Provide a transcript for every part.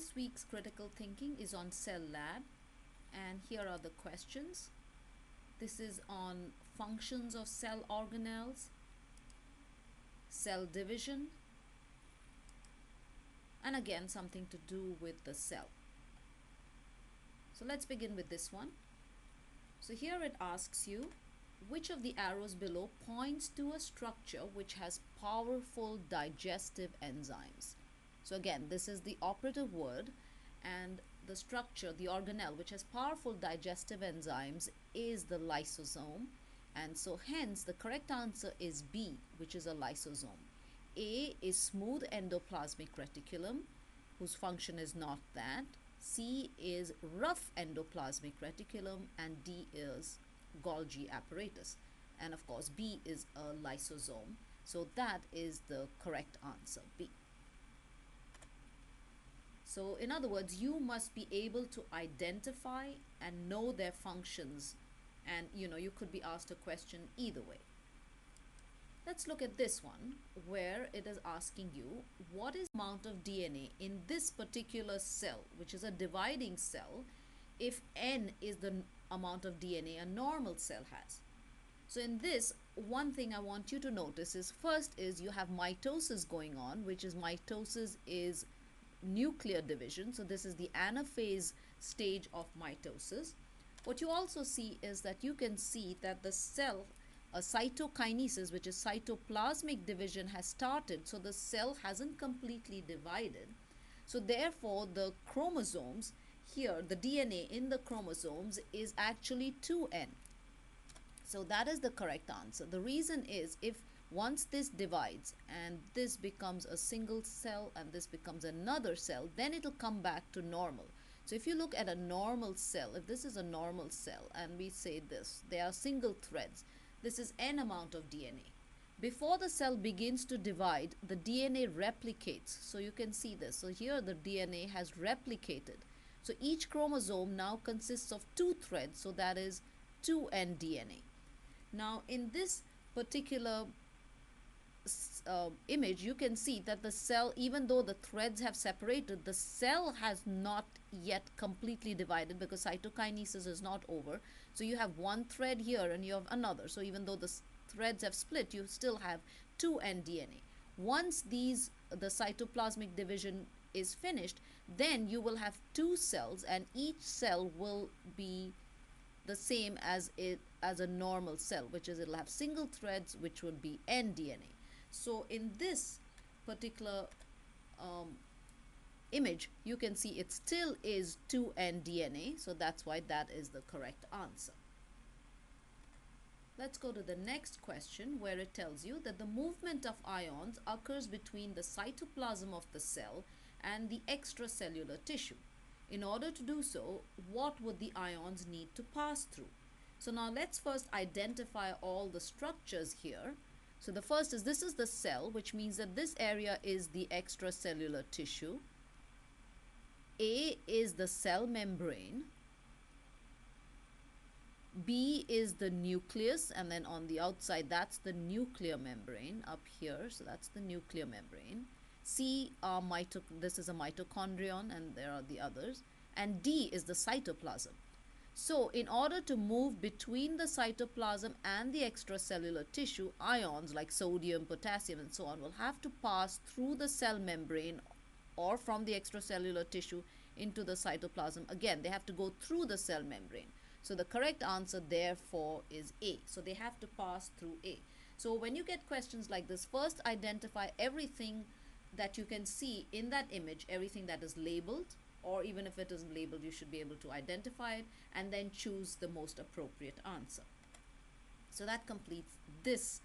this week's critical thinking is on Cell Lab, and here are the questions. This is on functions of cell organelles, cell division, and again something to do with the cell. So let's begin with this one. So here it asks you, which of the arrows below points to a structure which has powerful digestive enzymes? So again, this is the operative word, and the structure, the organelle, which has powerful digestive enzymes is the lysosome. And so hence the correct answer is B, which is a lysosome. A is smooth endoplasmic reticulum, whose function is not that. C is rough endoplasmic reticulum, and D is Golgi apparatus. And of course B is a lysosome. So that is the correct answer, B. So in other words, you must be able to identify and know their functions, and you could be asked a question either way. Let's look at this one where it is asking you, what is the amount of DNA in this particular cell, which is a dividing cell, if N is the amount of DNA a normal cell has? So in this, one thing I want you to notice is, first is you have mitosis going on, which is mitosis is nuclear division. So this is the anaphase stage of mitosis. What you also see is that you can see that the cell, a cytokinesis, which is cytoplasmic division, has started. So the cell hasn't completely divided. So therefore the chromosomes here, the DNA in the chromosomes is actually 2N. So that is the correct answer. The reason is, if once this divides and this becomes a single cell and this becomes another cell, then it will come back to normal. So if you look at a normal cell, if this is a normal cell and we say this, they are single threads, this is N amount of DNA. Before the cell begins to divide, the DNA replicates. So you can see this. So here the DNA has replicated. So each chromosome now consists of 2 threads, so that is 2N DNA. Now in this particular image, you can see that the cell, even though the threads have separated, the cell has not yet completely divided because cytokinesis is not over. So you have one thread here and you have another. So even though the threads have split, you still have 2N DNA. Once the cytoplasmic division is finished, then you will have 2 cells, and each cell will be the same as a normal cell, which is it'll have single threads, which would be N DNA. So in this particular image, you can see it still is 2N DNA, so that's why that is the correct answer. Let's go to the next question, where it tells you that the movement of ions occurs between the cytoplasm of the cell and the extracellular tissue. In order to do so, what would the ions need to pass through? So now let's first identify all the structures here. So the first is, this is the cell, which means that this area is the extracellular tissue. A is the cell membrane. B is the nucleus, and then on the outside, that's the nuclear membrane up here. So that's the nuclear membrane. C are this is a mitochondrion, and there are the others. And D is the cytoplasm. So in order to move between the cytoplasm and the extracellular tissue, ions like sodium, potassium, and so on will have to pass through the cell membrane or from the extracellular tissue into the cytoplasm. Again, they have to go through the cell membrane. So the correct answer therefore is A. So they have to pass through A. So when you get questions like this, first identify everything that you can see in that image, everything that is labeled, or even if it isn't labeled, you should be able to identify it and then choose the most appropriate answer. So that completes this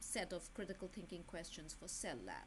set of critical thinking questions for Cell Lab.